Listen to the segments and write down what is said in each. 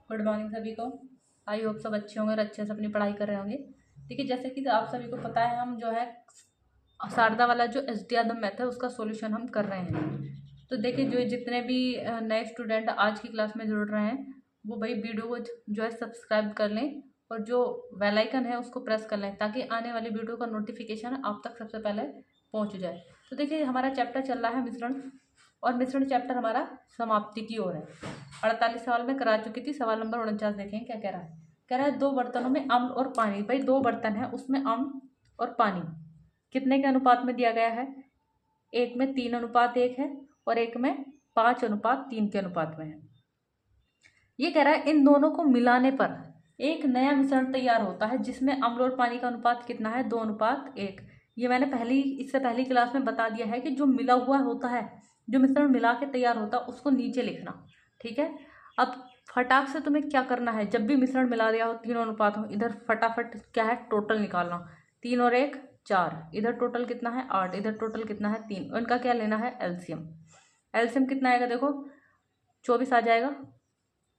Good morning सभी को। I hope सब अच्छे होंगे और अच्छे से अपनी पढ़ाई कर रहे होंगे। देखिए, जैसे कि आप सभी को पता है, हम जो है शारदा वाला जो एस.डी. यादव मैथ है उसका सॉल्यूशन हम कर रहे हैं। तो देखिए, जो जितने भी नए स्टूडेंट आज की क्लास में जुड़ रहे हैं वो भाई वीडियो को जो है सब्सक्राइब कर लें और जो बेल आइकन है उसको प्रेस कर लें ताकि आने वाली वीडियो का नोटिफिकेशन आप तक सबसे पहले पहुंच जाए। तो देखिए, हमारा चैप्टर चल रहा है मिश्रण, और मिश्रण चैप्टर हमारा समाप्ति की ओर है। 48 सवाल में करा चुकी थी। सवाल नंबर 49 देखें क्या कह रहा है। कह रहा है दो बर्तनों में अम्ल और पानी। भाई दो बर्तन है, उसमें अम्ल और पानी कितने के अनुपात में दिया गया है। एक में 3:1 है और एक में 5:3 के अनुपात में है। ये कह रहा है इन दोनों को मिलाने पर एक नया मिश्रण तैयार होता है जिसमें अम्ल और पानी का अनुपात कितना है, 2:1। ये मैंने इससे पहली क्लास में बता दिया है कि जो मिला हुआ होता है, जो मिश्रण मिला के तैयार होता है उसको नीचे लिखना। ठीक है। अब फटाक से तुम्हें क्या करना है, जब भी मिश्रण मिला दिया हो, तीनों अनुपात हो, इधर फटाफट क्या है, टोटल निकालना। 3 और 1 4, इधर टोटल कितना है 8, इधर टोटल कितना है 3। इनका क्या लेना है, एलसीएम। एलसीएम कितना आएगा, देखो 24 आ जाएगा।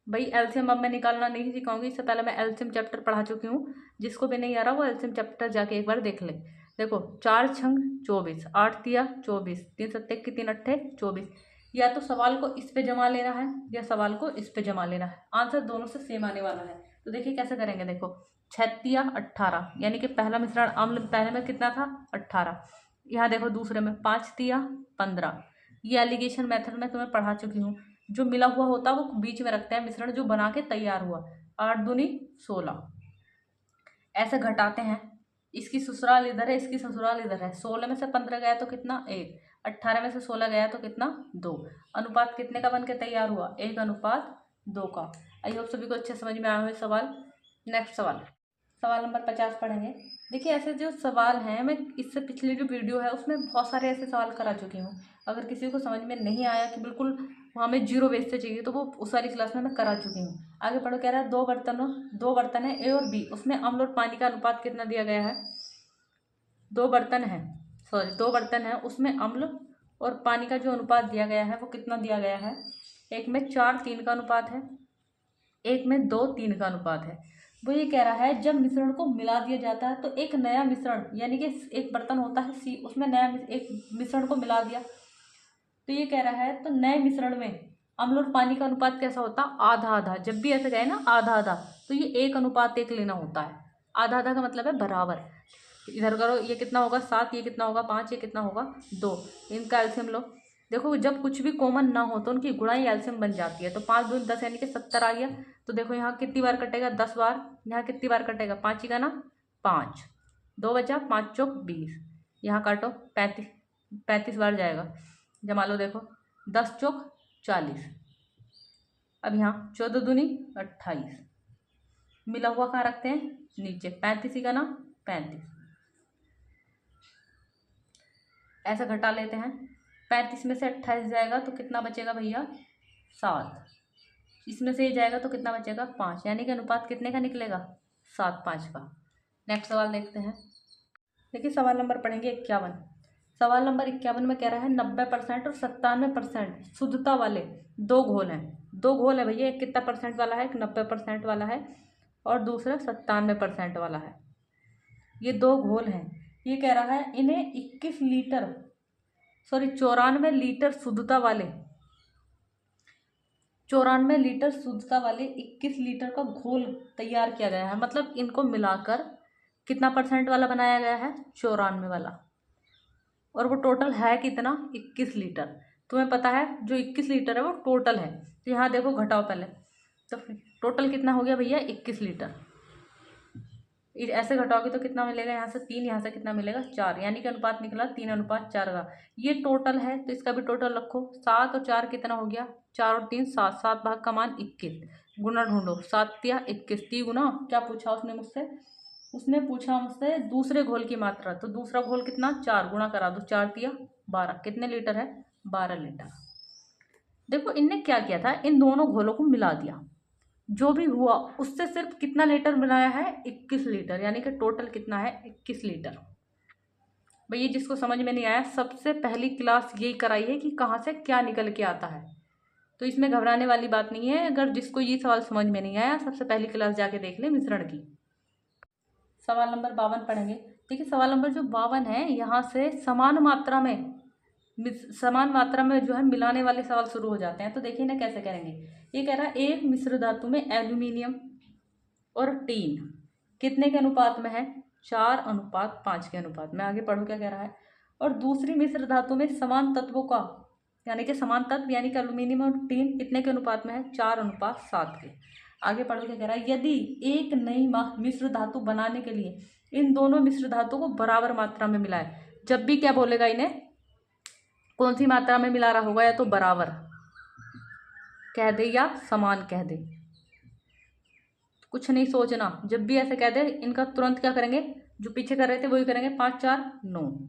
भाई एलसीएम अब मैं निकालना नहीं सिखाऊंगी, इससे पहले मैं एलसीएम चैप्टर पढ़ा चुकी हूँ। जिसको भी नहीं आ रहा वो एलसीएम चैप्टर जाके एक बार देख ले। देखो 4 छंग 24, 8 तिया 24, 3 सत्ते की 3 अट्ठे 24। या तो सवाल को इस पे जमा लेना है या सवाल को इस पे जमा लेना है, आंसर दोनों से सेम आने वाला है। तो देखिए कैसे करेंगे। देखो 6 तिया 18, यानी कि पहला मिश्रण अम्ल पहले में कितना था 18। यहाँ देखो दूसरे में 5 तिया 15। ये एलिगेशन मेथड में तुम्हें पढ़ा चुकी हूँ। जो मिला हुआ होता है वो बीच में रखते हैं मिश्रण जो बना के तैयार हुआ। 8 दूनी 16, ऐसे घटाते हैं। इसकी ससुराल इधर है, इसकी ससुराल इधर है। 16 में से 15 गया तो कितना 1, 18 में से 16 गया तो कितना 2। अनुपात कितने का बन के तैयार हुआ, 1:2 का। आई होप सभी को अच्छे समझ में आया हुए सवाल। नेक्स्ट सवाल नंबर 50 पढ़ेंगे। देखिए, ऐसे जो सवाल हैं, मैं इससे पिछली जो वीडियो है उसमें बहुत सारे ऐसे सवाल करा चुकी हूँ। अगर किसी को समझ में नहीं आया कि बिल्कुल हमें 0 बेस से चाहिए तो वो उस वाली क्लास में मैं करा चुकी हूँ। आगे पढ़ो। कह रहा है दो बर्तन है ए और बी, उसमें अम्ल और पानी का अनुपात कितना दिया गया है। दो बर्तन है उसमें अम्ल और पानी का जो अनुपात दिया गया है वो कितना दिया गया है। एक में 4:3 का अनुपात है, एक में 2:3 का अनुपात है। वो ये कह रहा है जब मिश्रण को मिला दिया जाता है तो एक नया मिश्रण, यानी कि एक बर्तन होता है सी, उसमें नया एक मिश्रण को मिला दिया। तो ये कह रहा है तो नए मिश्रण में अम्ल और पानी का अनुपात कैसा होता, आधा आधा। जब भी ऐसे गए ना आधा आधा, तो ये 1:1 लेना होता है। आधा आधा का मतलब है बराबर। इधर करो, ये कितना होगा 7, ये कितना होगा 5, ये कितना होगा 2। इनका एल्सियम लो। देखो जब कुछ भी कॉमन ना हो तो उनकी गुणाई एल्सियम बन जाती है। तो 5 दूनी 10 यानी कि 70 आ गया। तो देखो यहाँ कितनी बार कटेगा, 10 बार। यहाँ कितनी बार कटेगा, 5 ही का ना 5, 2 बचा, 5 चौक 20। यहाँ काटो 35, 35 बार जाएगा। जमा लो, देखो 10 चौक 40। अब यहाँ 14 दूनी 28, मिला हुआ कहाँ रखते हैं, नीचे। 35 ही का ना 35, ऐसा घटा लेते हैं। 35 में से 28 जाएगा तो कितना बचेगा भैया 7। इसमें से ये जाएगा तो कितना बचेगा 5, यानी कि अनुपात कितने का निकलेगा 7:5 का। नेक्स्ट सवाल देखते हैं। देखिए सवाल नंबर पढ़ेंगे 51। सवाल नंबर 51 में कह रहा है 90% और 97% शुद्धता वाले दो घोल हैं। दो घोल है भैया, एक कितना परसेंट वाला है, एक 90% वाला है और दूसरा 97% वाला है। ये दो घोल हैं। ये कह रहा है इन्हें 94 लीटर शुद्धता वाले 21 लीटर का घोल तैयार किया गया है। मतलब इनको मिलाकर कितना परसेंट वाला बनाया गया है, 94 वाला। और वो टोटल है कितना, 21 लीटर। तुम्हें पता है जो 21 लीटर है वो टोटल है। तो यहाँ देखो घटाओ पहले, तो टोटल कितना हो गया भैया 21 लीटर। ऐसे घटाओगे तो कितना मिलेगा, यहाँ से 3, यहाँ से कितना मिलेगा 4, यानी कि अनुपात निकला 3:4 का। ये टोटल है तो इसका भी टोटल रखो। 7 और 4 कितना हो गया, 4 और 3 7, 7 भाग का मान 21। गुना ढूंढो, 7 तिया 21, 3 गुना। क्या पूछा उसने मुझसे, उसने पूछा मुझसे दूसरे घोल की मात्रा। तो दूसरा घोल कितना, 4, गुणा करा दो, 4 तिया 12। कितने लीटर है, 12 लीटर। देखो इनने क्या किया था, इन दोनों घोलों को मिला दिया। जो भी हुआ उससे सिर्फ कितना लीटर मिलाया है, 21 लीटर, यानी कि टोटल कितना है 21 लीटर। भैया जिसको समझ में नहीं आया, सबसे पहली क्लास यही कराई है कि कहाँ से क्या निकल के आता है। तो इसमें घबराने वाली बात नहीं है। अगर जिसको ये सवाल समझ में नहीं आया, सबसे पहली क्लास जाके देख ले मिश्रण की। सवाल नंबर 52 पढ़ेंगे। देखिए सवाल नंबर जो 52 है, यहाँ से समान मात्रा में जो है मिलाने वाले सवाल शुरू हो जाते हैं। तो देखिए ना कैसे करेंगे। ये कह रहा है एक मिश्र धातु में एल्यूमिनियम और टीन कितने के अनुपात में है? 4:5 के अनुपात में। आगे पढ़ो क्या कह रहा है। और दूसरी मिश्र धातु में समान तत्वों का यानी कि समान तत्व यानी कि एल्यूमिनियम और टीन कितने के अनुपात में है? 4:7 के। आगे पढ़ो क्या कह रहा है। यदि एक नई मिश्र धातु बनाने के लिए इन दोनों मिश्र धातु को बराबर मात्रा में मिलाए, जब भी क्या बोलेगा इन्हें, कौन सी मात्रा में मिला रहा होगा, या तो बराबर कह दे या समान कह दे, कुछ नहीं सोचना। जब भी ऐसे कह दे इनका तुरंत क्या करेंगे, जो पीछे कर रहे थे वही करेंगे। 5 4 9,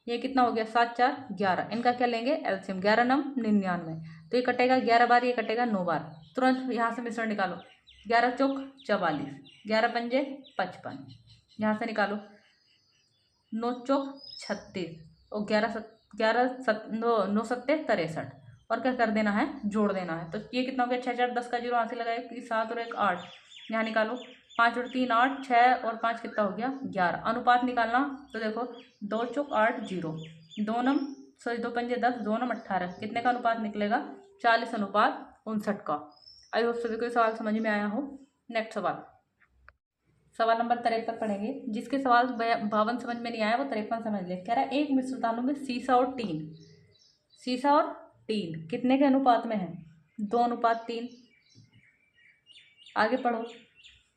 ये कितना हो गया? 7 4 11। इनका क्या लेंगे? एलसीएम। 11 9 99, तो ये कटेगा 11 बार, ये कटेगा 9 बार। तुरंत यहाँ से मिश्रण निकालो। 11 चौक 44, 11 पंजे 55, यहाँ से निकालो। 9 चौक 36 और 9 सत्ते 63, और क्या कर देना है? जोड़ देना है। तो ये कितना हो गया? 6 4 10 का 0 यहाँ से लगाए, 7 और 1 8, यहाँ निकालो। 5 और 3 8, 6 और 5 कितना हो गया? 11। अनुपात निकालना, तो देखो 2 चौक 8 0, 2 पंजे 10, 2 9 18, कितने का अनुपात निकलेगा? 40:59 का। आई होप सभी को सवाल समझ में आया हो। नेक्स्ट सवाल नंबर 53 पढ़ेंगे। जिसके सवाल 52 समझ में नहीं आया वो 53 समझ ले। कह रहा है एक मिश्र धातु में सीसा और टीन कितने के अनुपात में है? 2:3। आगे पढ़ो।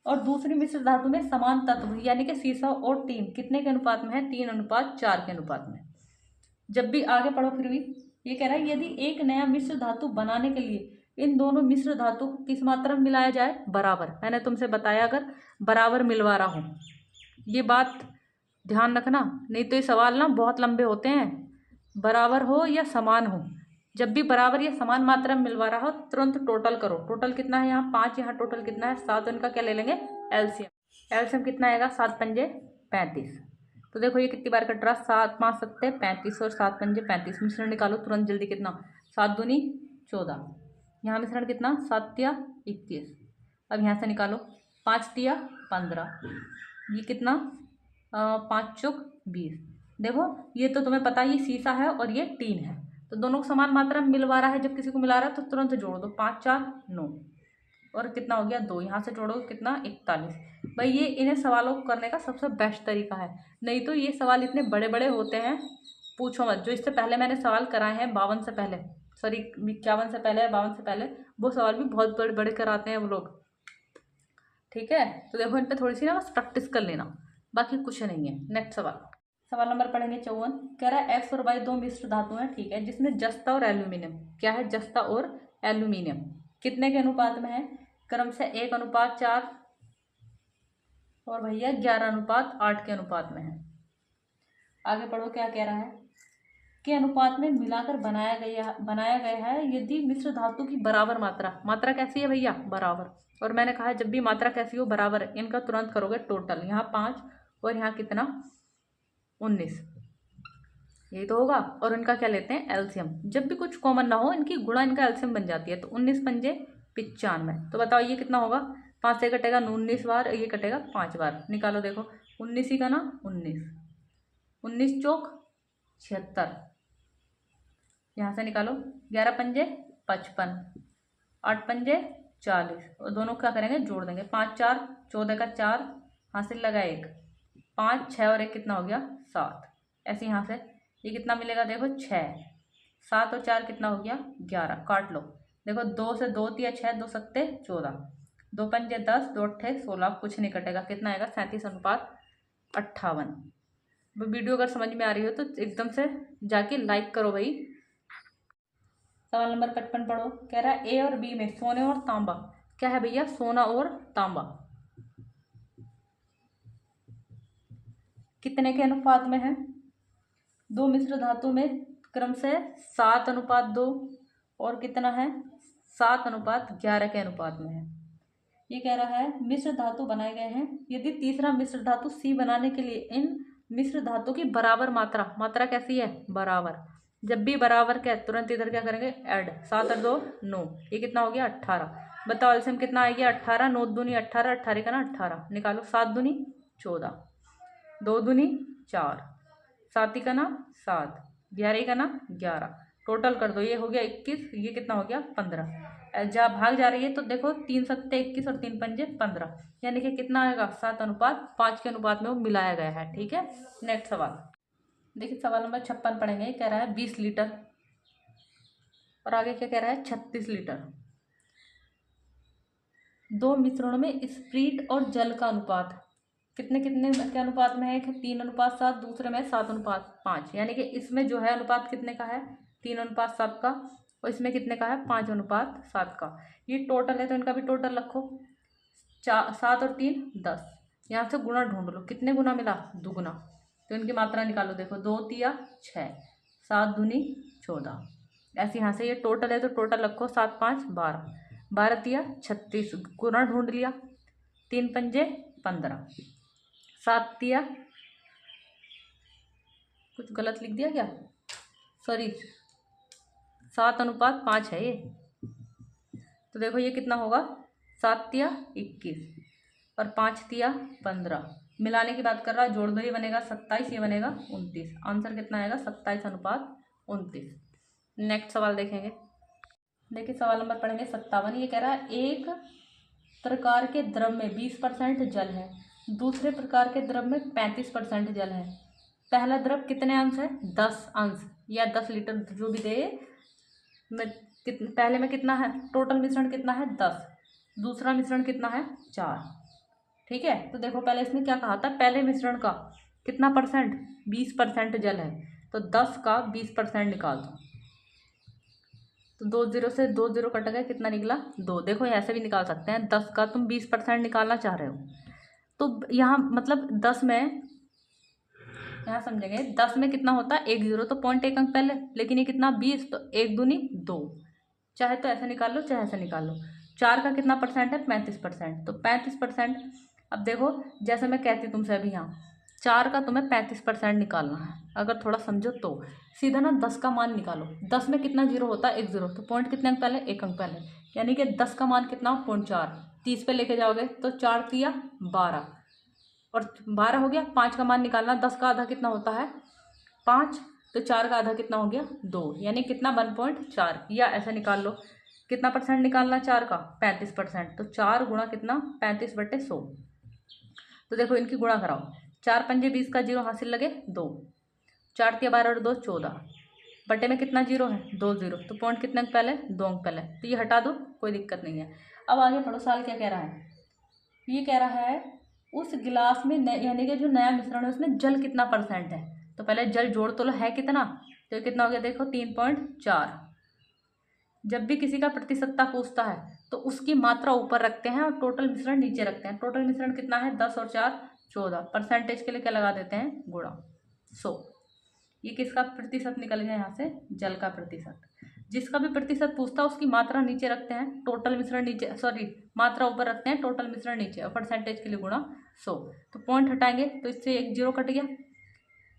और दूसरी मिश्र धातु में समान तत्व यानी कि सीसा और टीन कितने के अनुपात में है? 3:4 के अनुपात में। जब भी आगे पढ़ो, फिर भी ये कह रहा है यदि एक नया मिश्र धातु बनाने के लिए इन दोनों मिश्र धातु को किस मात्रा में मिलाया जाए? बराबर। मैंने तुमसे बताया अगर बराबर मिलवा रहा हूँ, ये बात ध्यान रखना, नहीं तो ये सवाल ना बहुत लंबे होते हैं। बराबर हो या समान हो, जब भी बराबर या समान मात्रा में मिलवा रहा हो तुरंत टोटल करो। टोटल कितना है? यहाँ 5, यहाँ टोटल कितना है? 7। इनका क्या ले लेंगे? एलसीएम। एलसीएम कितना आएगा? 7 पंजे 35। तो देखो ये कितनी बार कट रहा? 7 5 सत्ते 35 और 7 पंजे 35। मिश्रण निकालो तुरंत जल्दी। कितना? 7 दूनी 14। यहाँ मिश्रण कितना? 7 तिया 21। अब यहाँ से निकालो 5 तिया 15, ये कितना? 5 चौक 20। देखो ये तो तुम्हें पता ही सीसा है और ये टीन है, तो दोनों को समान मात्रा में मिलवा रहा है। जब किसी को मिला रहा है तो तुरंत जोड़ दो। 5 4 9 और कितना हो गया? 2। यहाँ से जोड़ो कितना? 41। भाई ये इन्हें सवालों को करने का सबसे बेस्ट तरीका है, नहीं तो ये सवाल इतने बड़े बड़े होते हैं पूछो मत। जो इससे पहले मैंने सवाल कराए हैं 52 से पहले, सॉरी 51 से पहले, 52 से पहले, वो सवाल भी बहुत बड़े बड़े कराते हैं वो लोग। ठीक है, तो देखो इन पर थोड़ी सी ना बस प्रैक्टिस कर लेना, बाकी कुछ नहीं है। नेक्स्ट सवाल नंबर पढ़ेंगे 54। कह रहा है एक्स और वाई 2 मिश्र धातु हैं, ठीक है, जिसमें जस्ता और एल्यूमिनियम, क्या है? जस्ता और एल्यूमिनियम कितने के अनुपात में है? क्रम से 1:4 और भैया 11:8 के अनुपात में है। आगे पढ़ो क्या कह रहा है। के अनुपात में मिलाकर बनाया गया है यदि मिश्र धातु की बराबर मात्रा कैसी है भैया? बराबर। और मैंने कहा जब भी मात्रा कैसी हो? बराबर। इनका तुरंत करोगे टोटल। यहाँ 5 और यहाँ कितना? 19, यही तो होगा। और इनका क्या लेते हैं? एलसीएम। जब भी कुछ कॉमन ना हो इनकी गुणा इनका एलसीएम बन जाती है। तो 19 पंजे 95। तो बताओ ये कितना होगा? 5 से कटेगा 19 बार, ये कटेगा 5 बार। निकालो देखो 19 ही का ना 19 चौक 76, यहाँ से निकालो। 11 पंजे 55, 8 पंजे 40 और दोनों क्या करेंगे? जोड़ देंगे। 5 4 14 का 4, हासिल लगा 1, 5 6 और 1 कितना हो गया? 7। ऐसे यहाँ से ये कितना मिलेगा? देखो 6, 7 और 4 कितना हो गया? 11। काट लो। देखो 2 से 2 तिया 6, 2 सत्ते 14, 2 पंजे 10, 2 अट्ठे 16, कुछ नहीं कटेगा। कितना आएगा? 37:58। वीडियो अगर समझ में आ रही हो तो एकदम से जाके लाइक करो भाई। सवाल नंबर 55 पढ़ो। कह रहा है ए और बी में सोने और तांबा, क्या है भैया? सोना और तांबा कितने के अनुपात में है? 2 मिश्र धातु में क्रम से 7:2 और कितना है? 7:11 के अनुपात में है। ये कह रहा है मिश्र धातु बनाए गए हैं यदि तीसरा मिश्र धातु सी बनाने के लिए इन मिश्र धातु की बराबर मात्रा कैसी है? बराबर। जब भी बराबर के तुरंत इधर क्या करेंगे, ऐड। 7 और 2 9, ये कितना हो गया 18। बताओ एलसीएम कितना आएगा 18, 9 दूनी 18, 18 का ना 18 निकालो, 7 दूनी 14, 2 दूनी 4, 7 का ना 7, 11 का ना 11, टोटल कर दो, ये हो गया 21, ये कितना हो गया 15। जब भाग जा रही है तो देखो 3 सत्ते 21 और 3 पंजे 15, यानी कि कितना आएगा 7:5 के अनुपात में वो मिलाया गया है। ठीक है, नेक्स्ट सवाल देखिए, सवाल नंबर 56 पढ़ेंगे। कह रहा है 20 लीटर और आगे क्या कह रहा है 36 लीटर। दो मिश्रणों में स्प्रीट और जल का अनुपात कितने कितने के अनुपात में है? 3:7, दूसरे में 7:5, यानी कि इसमें जो है अनुपात कितने का है 3:7 का, और इसमें कितने का है 5:7 का। ये टोटल है तो इनका भी टोटल रखो, 7 और 3 10, यहाँ से गुना ढूंढ लो, कितने गुना मिला, दुगुना, तो इनकी मात्रा निकालो। देखो 2 तिया 6, 7 दूनी 14, ऐसे यहाँ से ये टोटल है तो टोटल रखो, 7 5 12, 12 तिया 36, गुना ढूंढ लिया, 3 पंजे 15, 7 तिया, कुछ गलत लिख दिया क्या, सॉरी 7:5 है ये, तो देखो ये कितना होगा 7 तिया 21 और 5 तिया 15, मिलाने की बात कर रहा है, जोड़ दो, ये बनेगा 27, ये बनेगा 29, आंसर कितना आएगा 27:29। नेक्स्ट सवाल देखेंगे। देखिए सवाल नंबर पढ़ेंगे 57। ये कह रहा है एक प्रकार के द्रव में 20% जल है, दूसरे प्रकार के द्रव में 35% जल है। पहला द्रव कितने अंश है 10 अंश या 10 लीटर जो भी दे, पहले में कितना है टोटल मिश्रण कितना है 10, दूसरा मिश्रण कितना है 4। ठीक है, तो देखो पहले इसने क्या कहा था, पहले मिश्रण का कितना परसेंट 20% जल है, तो 10 का 20% निकाल दो, तो 2 0 से 2 0 कट गए, कितना निकला 2। देखो ऐसे भी निकाल सकते हैं, 10 का तुम 20% निकालना चाह रहे हो तो यहाँ मतलब 10 में, यहाँ समझेंगे 10 में कितना होता है 1 0, तो 0.1 अंक पहले, लेकिन ये कितना 20, तो 1 दूनी 2, चाहे तो ऐसे निकाल लो चाहे ऐसे निकाल लो। 4 का कितना परसेंट है 35%, तो 35%। अब देखो जैसे मैं कहती तुमसे अभी, यहाँ 4 का तुम्हें 35% निकालना है, अगर थोड़ा समझो तो सीधा ना 10 का मान निकालो। 10 में कितना जीरो होता है 1 0, तो पॉइंट कितने अंक पहले 1 अंक पहले, यानी कि 10 का मान कितना 0.4, 30 पे लेके जाओगे तो 4 तिया 12 और 12 हो गया। 5 का मान निकालना, 10 का आधा कितना होता है 5, तो 4 का आधा कितना हो गया 2, यानी कितना 1.4, या ऐसा निकाल लो कितना परसेंट निकालना 4 का 35%, तो 4 गुणा कितना 35/100। तो देखो इनकी गुणा कराओ, 4 पंजे 20 का जीरो हासिल लगे 2, 4 तिया 12 और 2 14, बटे में कितना जीरो है 2 0, तो पॉइंट कितने अंक पहले 2 अंक पहले, तो ये हटा दो कोई दिक्कत नहीं है। अब आगे पढ़ो, साल क्या कह रहा है, ये कह रहा है उस गिलास में यानी कि जो नया मिश्रण है उसमें जल कितना परसेंट है, तो पहले जल जोड़ तो लो है कितना, तो कितना हो गया देखो 3.4। जब भी किसी का प्रतिशतता पूछता है तो उसकी मात्रा ऊपर रखते हैं और टोटल मिश्रण नीचे रखते हैं। टोटल मिश्रण कितना है 10 और 4 14, परसेंटेज के लिए क्या लगा देते हैं गुणा 100। ये किसका प्रतिशत निकल गया यहाँ से, जल का प्रतिशत। जिसका भी प्रतिशत पूछता है उसकी मात्रा नीचे रखते हैं, टोटल मिश्रण नीचे, सॉरी मात्रा ऊपर रखते हैं, टोटल मिश्रण नीचे, और परसेंटेज के लिए गुणा 100। तो पॉइंट हटाएंगे तो इससे 1 0 कट गया,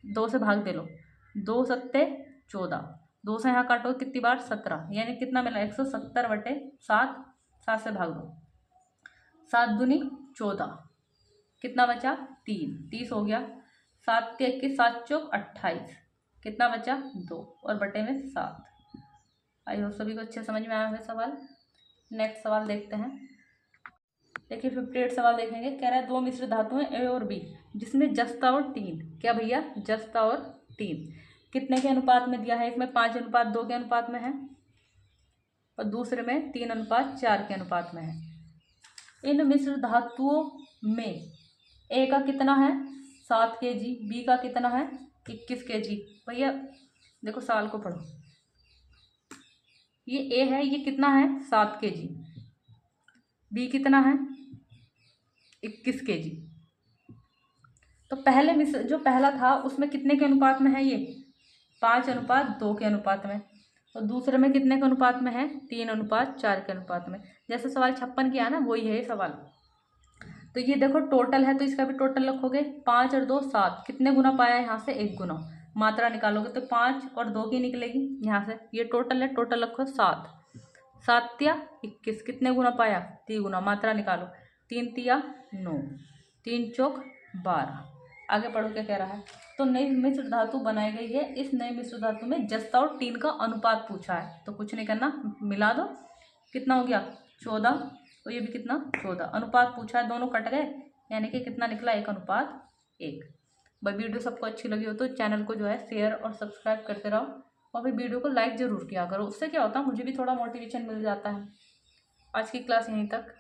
2 से भाग दे लो, 2 सत्ते 14, 2 से यहाँ काटो कितनी बार 17, यानी कितना मिला 170/7, 7 से भाग दो, 7 दूनी 14, कितना बचा 3, 30 हो गया, 7 के 21, 7 चौक 28, कितना बचा 2 और बटे में 7। आई होप सभी को अच्छे समझ में आया है सवाल। नेक्स्ट सवाल देखते हैं। देखिए 58 सवाल देखेंगे। कह रहा है दो मिश्र धातुएं ए और बी जिसमें जस्ता और टीन, क्या भैया जस्ता और टीन कितने के अनुपात में दिया है, एक में 5:2 के अनुपात में है और दूसरे में 3:4 के अनुपात में है। इन मिश्र धातुओं में ए का कितना है 7 kg, बी का कितना है 21 kg। भैया देखो साल को पढ़ो, ये ए है ये कितना है 7 kg, बी कितना है 21 kg। तो पहले मिश्र जो पहला था उसमें कितने के अनुपात में है, ये 5:2 के अनुपात में, और दूसरे में कितने के अनुपात में है 3:4 के अनुपात में। जैसे सवाल 56 किया ना वही है ये सवाल। तो ये देखो टोटल है तो इसका भी टोटल रखोगे, 5 और 2 7, कितने गुना पाया है यहाँ से 1 गुना, मात्रा निकालोगे तो 5 और 2 की निकलेगी यहाँ से। ये टोटल है, टोटल रखो 7, 7 तिया 21, कितने गुना पाया 3 गुना। मात्रा निकालो, 3 तिया 9, 3 चौक 12। आगे पढ़ो क्या कह रहा है। तो नई मिश्र धातु बनाई गई है, इस नई मिश्र धातु में जस्ता और टीन का अनुपात पूछा है। तो कुछ नहीं करना, मिला दो, कितना हो गया 14, तो ये भी कितना 14। अनुपात पूछा है, दोनों कट गए, यानी कि कितना निकला 1:1। भाई वीडियो सबको अच्छी लगी हो तो चैनल को जो है शेयर और सब्सक्राइब करते रहो, और फिर वीडियो को लाइक ज़रूर किया करो। उससे क्या होता है, मुझे भी थोड़ा मोटिवेशन मिल जाता है। आज की क्लास यहीं तक।